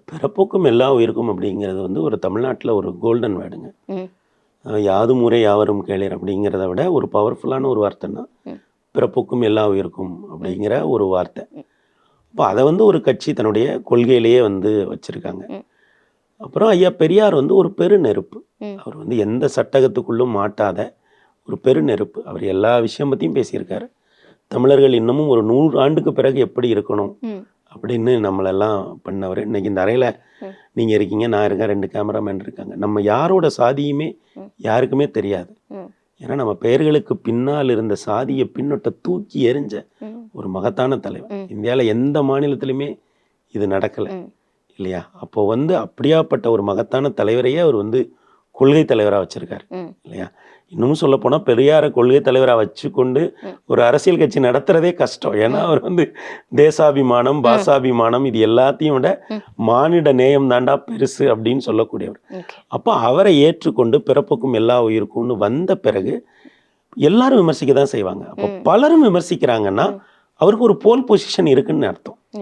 பிறப்புக்கும் எல்லா உயிருக்கும் அப்படிங்கிறது வந்து ஒரு தமிழ்நாட்டில் ஒரு கோல்டன் வேர்டுங்க. ம். யாதும் ஊரே யாவரும் கேளீர் அப்படிங்கிறத விட ஒரு பவர்ஃபுல்லான ஒரு வார்த்தைன்னா ம். பிறப்புக்கும் எல்லா உயிருக்கும் அப்படிங்கிற ஒரு வார்த்தை. அப்போ அதை வந்து ஒரு கட்சி தன்னுடைய கொள்கையிலேயே வந்து வச்சுருக்காங்க. ம். அப்புறம் ஐயா பெரியார் வந்து ஒரு பெருநெருப்பு. ம். அவர் வந்து எந்த சட்டகத்துக்குள்ளும் மாட்டாத ஒரு பெருநெருப்பு. அவர் எல்லா விஷயம் பற்றியும் பேசியிருக்காரு. தமிழர்கள் இன்னமும் ஒரு 100 ஆண்டுக்கு பிறகு எப்படி இருக்கணும் ம். அப்படின்னு நம்மளெல்லாம் பண்ணவர். இன்னைக்கு இந்த அறையில் ம். நீங்கள் இருக்கீங்க, நான் இருக்கேன், 2 கேமராமேன் இருக்காங்க. நம்ம யாரோட சாதியுமே ம். யாருக்குமே தெரியாது. ம். ஏன்னா நம்ம பெயர்களுக்கு பின்னால் இருந்த சாதியை பின்னொட்ட தூக்கி எறிஞ்ச ம். ஒரு மகத்தான தலைவர். ம். இந்தியாவில் எந்த மாநிலத்திலுமே இது நடக்கலை ம். இல்லையா? அப்போ வந்து அப்படியாப்பட்ட ஒரு மகத்தான தலைவரையே அவர் வந்து கொள்கை தலைவராக வச்சிருக்காரு ம். இல்லையா? இன்னமும் சொல்ல போனால் பெரியாரை கொள்கை தலைவராக வச்சுக்கொண்டு ம். ஒரு அரசியல் கட்சி நடத்துறதே கஷ்டம். ஏன்னா அவர் வந்து தேசாபிமானம், பாசாபிமானம் இது எல்லாத்தையும் விட ம். மானிட நேயம் தாண்டா பெருசு அப்படின்னு சொல்லக்கூடியவர். ஓகே. அப்போ அவரை ஏற்றுக்கொண்டு பிறப்புக்கும் எல்லா உயிருக்கும்னு வந்த பிறகு எல்லாரும் விமர்சிக்க தான் செய்வாங்க. அப்போ ம். பலரும் விமர்சிக்கிறாங்கன்னா ம். அவருக்கு ஒரு போல் பொசிஷன் இருக்குன்னு அர்த்தம்.